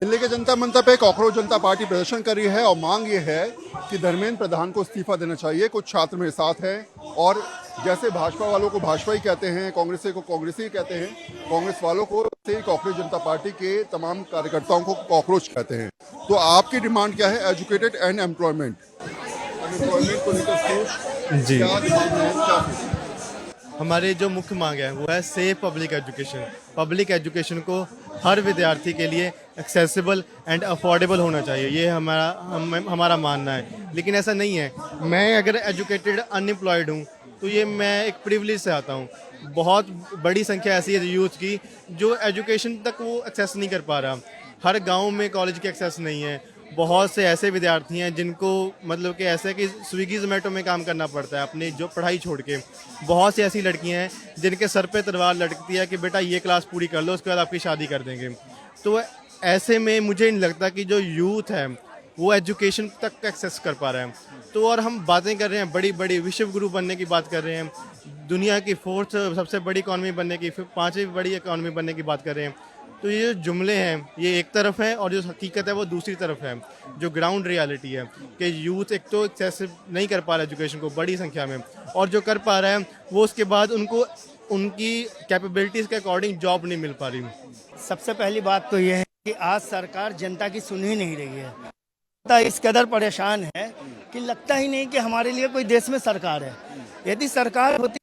दिल्ली के जनता मंच पे कॉकरोच जनता पार्टी प्रदर्शन कर रही है और मांग ये है कि धर्मेंद्र प्रधान को इस्तीफा देना चाहिए। कुछ छात्र मेरे साथ हैं और जैसे भाजपा वालों को भाजपा ही कहते हैं, कांग्रेसी को कांग्रेसी ही कहते हैं, कांग्रेस वालों को कॉकरोच जनता पार्टी के तमाम कार्यकर्ताओं को कॉकरोच कहते हैं। तो आपकी डिमांड क्या है? एजुकेटेड एंड एम्प्लॉयमेंट को लेकर जी, क्या डिमांड है, क्या? हमारी जो मुख्य मांग है वो है safe public education. Public education को हर विद्यार्थी के लिए एक्सेसिबल एंड अफोर्डेबल होना चाहिए, ये हमारा मानना है। लेकिन ऐसा नहीं है। मैं अगर एजुकेटेड अनएम्प्लॉयड हूँ तो ये मैं एक प्रिविलेज से आता हूँ। बहुत बड़ी संख्या ऐसी है यूथ की जो एजुकेशन तक वो एक्सेस नहीं कर पा रहा। हर गांव में कॉलेज की एक्सेस नहीं है। बहुत से ऐसे विद्यार्थी हैं जिनको मतलब कि ऐसे कि स्विगी जोमेटो में काम करना पड़ता है अपनी जो पढ़ाई छोड़ के। बहुत सी ऐसी लड़कियां हैं जिनके सर पे तलवार लटकती है कि बेटा ये क्लास पूरी कर लो, उसके बाद आपकी शादी कर देंगे। तो ऐसे में मुझे नहीं लगता कि जो यूथ है वो एजुकेशन तक एक्सेस कर पा रहे हैं। तो और हम बातें कर रहे हैं बड़ी बड़ी विश्व गुरु बनने की बात कर रहे हैं, दुनिया की 4th सबसे बड़ी इकॉनमी बनने की, 5वीं बड़ी इकॉनमी बनने की बात कर रहे हैं। तो ये जो जुमले हैं ये एक तरफ है और जो हकीकत है वो दूसरी तरफ है। जो ग्राउंड रियलिटी है कि यूथ एक तो एक्सेस नहीं कर पा रहा एजुकेशन को बड़ी संख्या में, और जो कर पा रहा है वो उसके बाद उनको उनकी कैपेबिलिटीज़ के अकॉर्डिंग जॉब नहीं मिल पा रही। सबसे पहली बात तो ये है कि आज सरकार जनता की सुन ही नहीं रही है। जनता इस कदर परेशान है कि लगता ही नहीं कि हमारे लिए कोई देश में सरकार है। यदि सरकार होती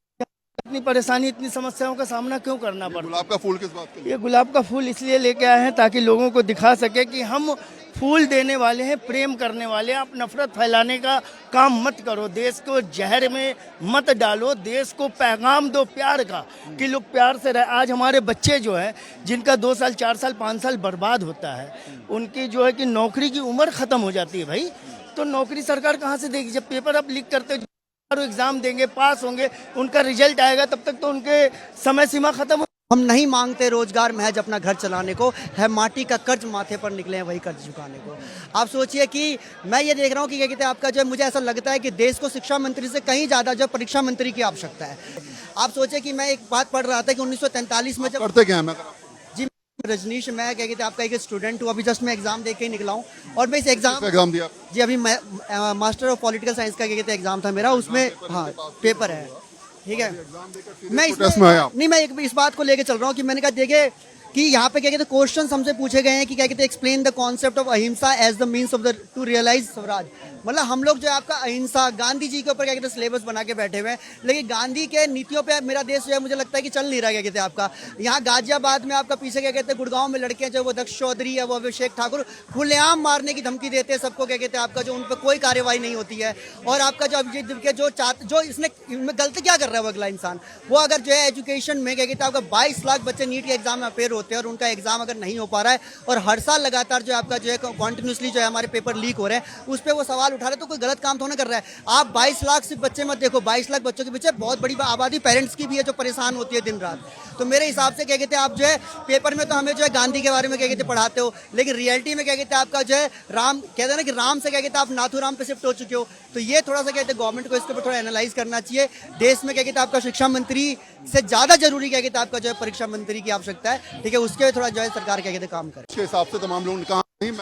इतनी परेशानी, इतनी समस्याओं का सामना क्यों करना पड़ता? गुलाब का फूल किस बात के लिए? ये गुलाब का फूल इसलिए लेके आए हैं ताकि लोगों को दिखा सके कि हम फूल देने वाले हैं, प्रेम करने वाले हैं। आप नफरत फैलाने का काम मत करो, देश को जहर में मत डालो, देश को पैगाम दो प्यार का कि लोग प्यार से रहे। आज हमारे बच्चे जो है जिनका 2 साल 4 साल 5 साल बर्बाद होता है, उनकी जो है कि नौकरी की उम्र ख़त्म हो जाती है। भाई तो नौकरी सरकार कहाँ से देगी? जब पेपर आप लीक करते एग्जाम देंगे, पास होंगे, उनका रिजल्ट आएगा, तब तक तो उनके समय सीमा खत्म। हम नहीं मांगते रोजगार महज अपना घर चलाने को, है माटी का कर्ज माथे पर निकले हैं वही कर्ज चुकाने को। आप सोचिए कि मैं ये देख रहा हूँ कि क्या कहते हैं आपका जो है, मुझे ऐसा लगता है कि देश को शिक्षा मंत्री से कहीं ज़्यादा जो परीक्षा मंत्री की आवश्यकता है। आप सोचिए कि मैं एक बात पढ़ रहा था कि 1943 में जब करते क्या है? मैं रजनीश, मैं क्या कहते हैं आपका एक स्टूडेंट हूँ, अभी जस्ट मैं एग्जाम दे के ही निकला हूँ और मैं इस एग्जाम दिया जी अभी मास्टर ऑफ पॉलिटिकल साइंस का क्या कहते हैं एग्जाम था मेरा, उसमें हाँ पेपर है। ठीक है, मैं नहीं मैं इस बात को लेके चल रहा हूँ कि मैंने कहा देखे कि यहाँ पे क्या कहते हैं क्वेश्चन हमसे पूछे गए हैं कि क्या कहते हैं explain the concept of ahimsa as the means of the to realize swaraj. मतलब हम लोग जो है आपका अहिंसा गांधी जी के ऊपर क्या कहते हैं सिलेबस बना के बैठे हुए हैं, लेकिन गांधी के नीतियों पे मेरा देश जो है मुझे लगता है कि चल नहीं रहा। क्या कहते हैं आपका यहाँ गाजियाबाद में आपका पीछे क्या कहते हैं गुड़गांव में लड़के जो वो दक्ष चौधरी है, वो अभिषेक ठाकुर खुलेआम मारने की धमकी देते हैं सबको। क्या कहते हैं आपका जो उन पर कोई कार्रवाई नहीं होती है। और आपका जो अभिजीत जो इसने गलती क्या कर रहा है वो अगला इंसान, वो अगर जो है एजुकेशन में क्या कहते हैं आपका 22 लाख बच्चे नीट के एग्जाम में अपेयर होते हैं और उनका एग्जाम अगर नहीं हो पा रहा है और हर साल लगातार जो आपका जो है कॉन्टिन्यूसली जो है हमारे पेपर लीक हो रहे हैं, उस पर वो सवाल उठा रहे हैं, तो कोई गलत काम तो नहीं कर रहा है। आप 22 लाख सिर्फ बच्चे मत देखो, 22 लाख बच्चों के पीछे बहुत बड़ी आबादी पेरेंट्स की भी है जो परेशान होती है दिन रात। तो मेरे हिसाब से क्या कहते हैं आप जो है पेपर में तो हमें जो है गांधी के बारे में क्या कहते हैं पढ़ाते हो, लेकिन रियलिटी में क्या कहते हैं आपका जो है राम कहते हैं ना कि राम से क्या कहते हैं आप नाथुराम पे शिफ्ट हो चुके हो। तो ये थोड़ा सा कहते हैं गवर्नमेंट को इसके ऊपर थोड़ा एनालाइज करना चाहिए। देश में क्या कहते हैं आपका शिक्षा मंत्री से ज़्यादा जरूरी क्या कहते हैं आपका जो है परीक्षा मंत्री की आवश्यकता है। ठीक है, उसके थोड़ा जो है सरकार क्या कहते हैं काम करे। इसके हिसाब से तमाम लोग कहाँ नहीं?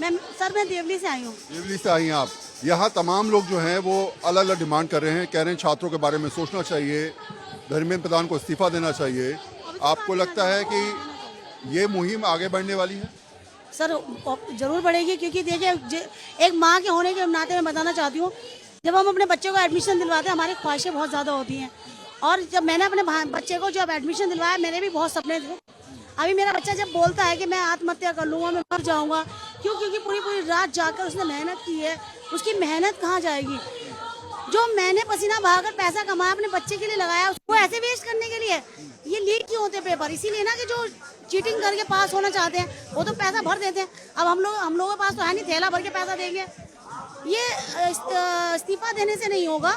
मैं देवली से आई हूँ। देवली से आई हैं आप? यहाँ तमाम लोग जो हैं वो अलग अलग डिमांड कर रहे हैं, कह रहे हैं छात्रों के बारे में सोचना चाहिए, धर्मेंद्र प्रधान को इस्तीफा देना चाहिए। आपको लगता है कि ये मुहिम आगे बढ़ने वाली है? सर जरूर बढ़ेगी, क्योंकि देखिए एक माँ के होने के नाते मैं बताना चाहती हूँ, जब हम अपने बच्चों को एडमिशन दिलवाते हैं हमारी ख्वाहिशें बहुत ज़्यादा होती हैं। और जब मैंने अपने बच्चे को जब एडमिशन दिलवाया, मेरे भी बहुत सपने थे। अभी मेरा बच्चा जब बोलता है कि मैं आत्महत्या कर लूँगा, मैं मर जाऊँगा, क्यों? क्योंकि पूरी पूरी रात जाकर उसने मेहनत की है। उसकी मेहनत कहाँ जाएगी? जो मैंने पसीना बहाकर पैसा कमाया अपने बच्चे के लिए लगाया, उसको ऐसे वेस्ट करने के लिए ये लीक क्यों होते पेपर? इसीलिए ना कि जो चीटिंग करके पास होना चाहते हैं वो तो पैसा भर देते हैं। अब हम लोगों के पास तो है नहीं, थैला भर के पैसा देंगे। ये इस्तीफा देने से नहीं होगा,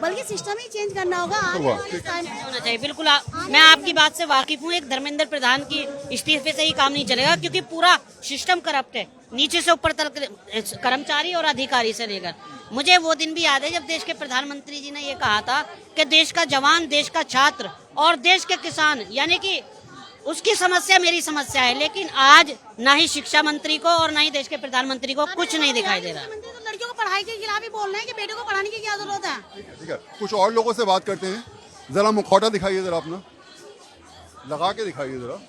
बल्कि सिस्टम ही चेंज करना होगा। होना चाहिए। बिल्कुल मैं आपकी बात से वाकिफ हूँ। एक धर्मेंद्र प्रधान की इस्तीफे से ही काम नहीं चलेगा, क्योंकि पूरा सिस्टम करप्ट है, नीचे से ऊपर तक कर्मचारी और अधिकारी से लेकर। मुझे वो दिन भी याद है जब देश के प्रधानमंत्री जी ने ये कहा था कि देश का जवान, देश का छात्र और देश के किसान, यानी कि उसकी समस्या मेरी समस्या है। लेकिन आज ना ही शिक्षा मंत्री को और ना ही देश के प्रधानमंत्री को कुछ नहीं दिखाई दे रहा। तो लड़कियों को पढ़ाई के खिलाफ ही बोल रहे हैं कि बेटों को पढ़ाने की क्या जरूरत है। ठीक है, कुछ और लोगों से बात करते हैं। जरा मुखौटा दिखाइए, जरा अपना लगा के दिखाइए जरा।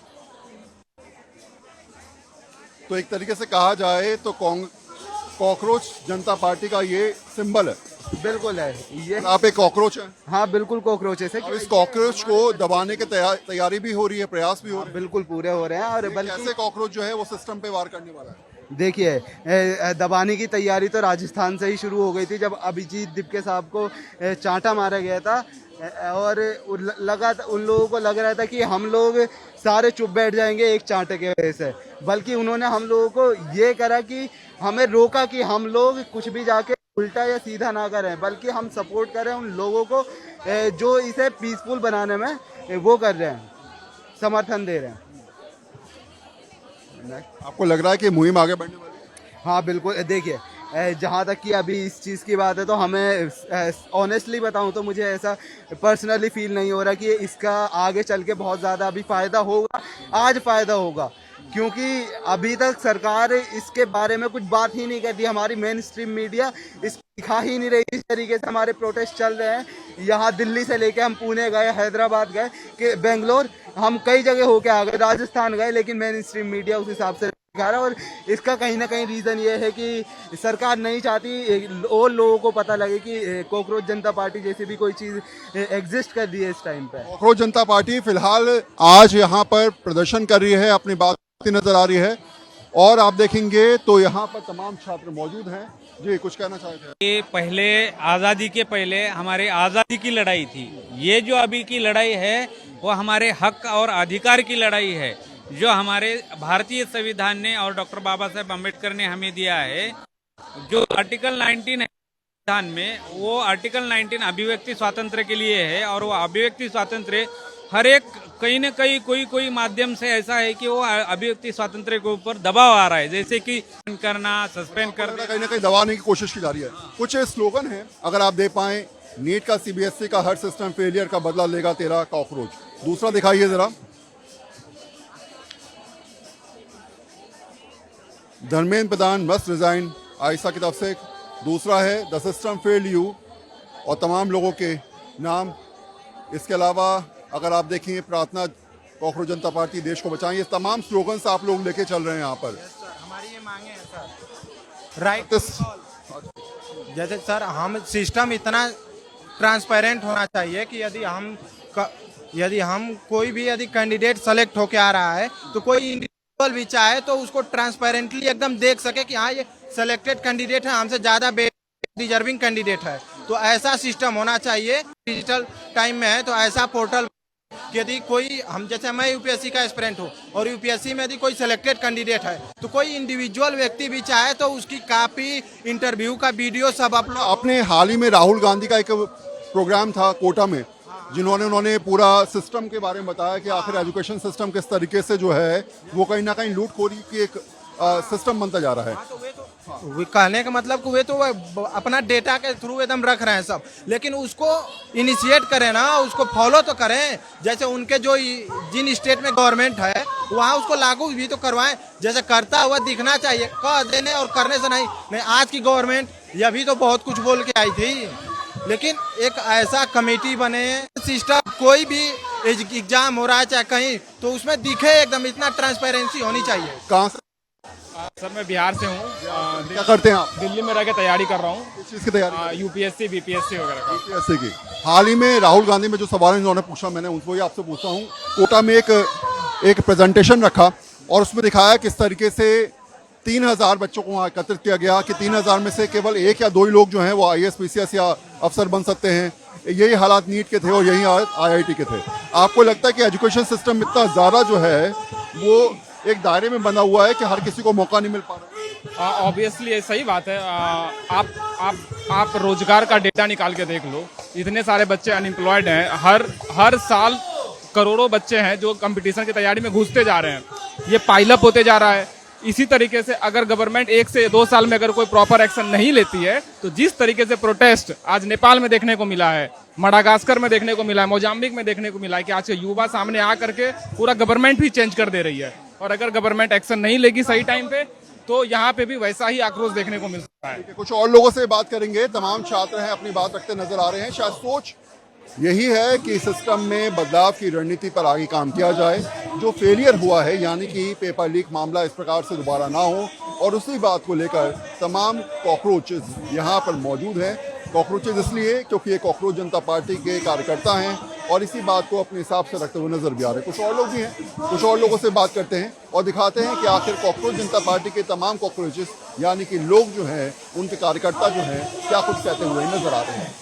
तो एक तरीके से कहा जाए तो कॉकरोच जनता पार्टी का ये सिंबल है। बिल्कुल है ये। आप एक कॉकरोच हैं। हाँ बिल्कुल कॉकरोच है। अब इस कॉकरोच को दबाने की तैयारी भी हो रही है, प्रयास भी हो रहे हैं। बिल्कुल पूरे हो रहे हैं। और बल्कि कैसे कॉकरोच जो है वो सिस्टम पे वार करने वाला है। देखिए दबाने की तैयारी तो राजस्थान से ही शुरू हो गई थी, जब अभिजीत दिपके साहब को चांटा मारा गया था। और लगा उन लोगों को लग रहा था कि हम लोग सारे चुप बैठ जाएंगे एक चांटे के वजह से, बल्कि उन्होंने हम लोगों को ये करा कि हमें रोका कि हम लोग कुछ भी जाके उल्टा या सीधा ना करें, बल्कि हम सपोर्ट करें उन लोगों को जो इसे पीसफुल बनाने में वो कर रहे हैं, समर्थन दे रहे हैं। आपको लग रहा है कि मुहिम आगे बढ़ने वाली है? हाँ बिल्कुल। देखिए जहाँ तक कि अभी इस चीज़ की बात है तो हमें ऑनेस्टली बताऊँ तो मुझे ऐसा पर्सनली फील नहीं हो रहा कि इसका आगे चल के बहुत ज़्यादा अभी फ़ायदा होगा। आज फ़ायदा होगा क्योंकि अभी तक सरकार इसके बारे में कुछ बात ही नहीं करती। हमारी मेन स्ट्रीम मीडिया इस दिखा ही नहीं रही। इस तरीके से हमारे प्रोटेस्ट चल रहे हैं। यहाँ दिल्ली से लेके हम पुणे गए, हैदराबाद गए, कि बेंगलोर, हम कई जगह होके आ गए, राजस्थान गए, लेकिन मेन स्ट्रीम मीडिया उस हिसाब से दिखा रहा है। और इसका कहीं ना कहीं रीज़न ये है कि सरकार नहीं चाहती और लोगों को पता लगे कि कॉकरोच जनता पार्टी जैसी भी कोई चीज़ एग्जिस्ट कर रही है इस टाइम पे। कॉकरोच जनता पार्टी फिलहाल आज यहाँ पर प्रदर्शन कर रही है, अपनी बात नजर आ रही है। और आप देखेंगे तो यहाँ पर तमाम छात्र मौजूद हैं। जी कुछ कहना चाहते हैं? ये पहले आज़ादी के पहले हमारे आज़ादी की लड़ाई थी। ये जो अभी की लड़ाई है वो हमारे हक और अधिकार की लड़ाई है, जो हमारे भारतीय संविधान ने और डॉक्टर बाबा साहेब अम्बेडकर ने हमें दिया है। जो आर्टिकल 19 है संविधान में, वो आर्टिकल 19 अभिव्यक्ति स्वातंत्र्य के लिए है। और वो अभिव्यक्ति स्वातंत्र्य हर एक कहीं न कहीं कोई माध्यम से ऐसा है कि वो अभिव्यक्ति स्वातंत्र्य के ऊपर दबाव आ रहा है, जैसे कि करना, सस्पेंड करना, कहीं ना कहीं दबाने की कोशिश की जा रही है। कुछ स्लोगन है अगर आप दे पाए, नीट का सीबीएसई का हर सिस्टम फेलियर का बदला लेगा तेरा कॉकरोच। दूसरा दिखाइए जरा। धर्मेंद्र प्रधान मस्ट रिजाइन, आयशा की तरफ से। दूसरा है द सिस्टम फेल्ड यू, और तमाम लोगों के नाम। इसके अलावा अगर आप देखें प्रार्थना, कॉकरोच जनता पार्टी देश को बचाएं, ये तमाम स्लोगन्स आप लोग लेके चल रहे हैं यहाँ पर। हमारी ये मांगे हैं सर, राइट। जैसे सर हम सिस्टम इतना ट्रांसपेरेंट होना चाहिए कि यदि हम कोई भी यदि कैंडिडेट सेलेक्ट होके आ रहा है तो कोई इंडिविजुअल भी चाहे तो उसको ट्रांसपेरेंटली एकदम देख सके कि हाँ ये सेलेक्टेड कैंडिडेट है, हमसे ज़्यादा डिजर्विंग कैंडिडेट है। तो ऐसा सिस्टम होना चाहिए। डिजिटल टाइम में है तो ऐसा पोर्टल, यदि कोई हम जैसे मैं यूपीएससी का एस्पिरेंट हूँ और यूपीएससी में यदि कोई सिलेक्टेड कैंडिडेट है तो कोई इंडिविजुअल व्यक्ति भी चाहे तो उसकी कॉपी, इंटरव्यू का वीडियो सब अपलोड। अपने हाल ही में राहुल गांधी का एक प्रोग्राम था कोटा में, उन्होंने पूरा सिस्टम के बारे में बताया कि आखिर एजुकेशन सिस्टम किस तरीके से जो है वो कहीं ना कहीं लूटखोरी की एक सिस्टम बनता जा रहा है। वो कहने का मतलब कि वे तो अपना डेटा के थ्रू एकदम रख रहे हैं सब, लेकिन उसको इनिशिएट करें ना, उसको फॉलो तो करें। जैसे उनके जो जिन स्टेट में गवर्नमेंट है वहाँ उसको लागू भी तो करवाएं, जैसे करता हुआ दिखना चाहिए, कह देने और करने से नहीं। आज की गवर्नमेंट ये भी तो बहुत कुछ बोल के आई थी, लेकिन एक ऐसा कमेटी बने, सिस्टम कोई भी एग्जाम हो रहा है चाहे कहीं तो उसमें दिखे एकदम, इतना ट्रांसपेरेंसी होनी चाहिए। कहाँ से? सर मैं बिहार से हूँ। क्या करते हैं आप? दिल्ली में रह के तैयारी कर रहा हूँ। किस चीज़ की तैयारी? यूपीएससी, बीपीएससी वगैरह का। यूपीएससी की। हाल ही में राहुल गांधी में जो सवाल इन्होंने पूछा, मैंने उनको ही आपसे पूछता हूँ। कोटा में एक प्रेजेंटेशन रखा और उसमें दिखाया किस तरीके से 3000 बच्चों को वहाँ एकत्रित किया गया कि 3000 में से केवल 1 या 2 ही लोग जो हैं वो IAS, PCS या अफसर बन सकते हैं। यही हालात नीट के थे और यही हालात IIT के थे। आपको लगता है कि एजुकेशन सिस्टम इतना ज़्यादा जो है वो एक दायरे में बना हुआ है कि हर किसी को मौका नहीं मिल पा रहा? ऑब्वियसली ये सही बात है। आप रोजगार का डेटा निकाल के देख लो, इतने सारे बच्चे अनएम्प्लॉयड हैं। हर साल करोड़ों बच्चे हैं जो कंपटीशन की तैयारी में घुसते जा रहे हैं। ये पाइलअप होते जा रहा है। इसी तरीके से अगर गवर्नमेंट 1 से 2 साल में अगर कोई प्रॉपर एक्शन नहीं लेती है तो जिस तरीके से प्रोटेस्ट आज नेपाल में देखने को मिला है, मडागास्कर में देखने को मिला है, मोजाम्बिक में देखने को मिला है कि आज के युवा सामने आ करके पूरा गवर्नमेंट ही चेंज कर दे रही है। और अगर गवर्नमेंट एक्शन नहीं लेगी सही टाइम पे तो यहाँ पे भी वैसा ही आक्रोश देखने को मिल सकता है। कुछ और लोगों से बात करेंगे। तमाम छात्र हैं, अपनी बात रखते नजर आ रहे हैं। शायद सोच यही है कि सिस्टम में बदलाव की रणनीति पर आगे काम किया जाए। जो फेलियर हुआ है यानी कि पेपर लीक मामला इस प्रकार से दोबारा ना हो, और उसी बात को लेकर तमाम कॉकरोचेस यहाँ पर मौजूद हैं। कॉकरोचेस इसलिए क्योंकि ये कॉकरोच जनता पार्टी के कार्यकर्ता हैं और इसी बात को अपने हिसाब से रखते हुए नजर भी आ रहे हैं। कुछ और लोग भी हैं, कुछ और लोगों से बात करते हैं और दिखाते हैं कि आखिर कॉकरोच जनता पार्टी के तमाम कॉकरोचेस यानी कि लोग जो हैं, उनके कार्यकर्ता जो हैं, क्या कुछ कहते हुए नजर आ रहे हैं।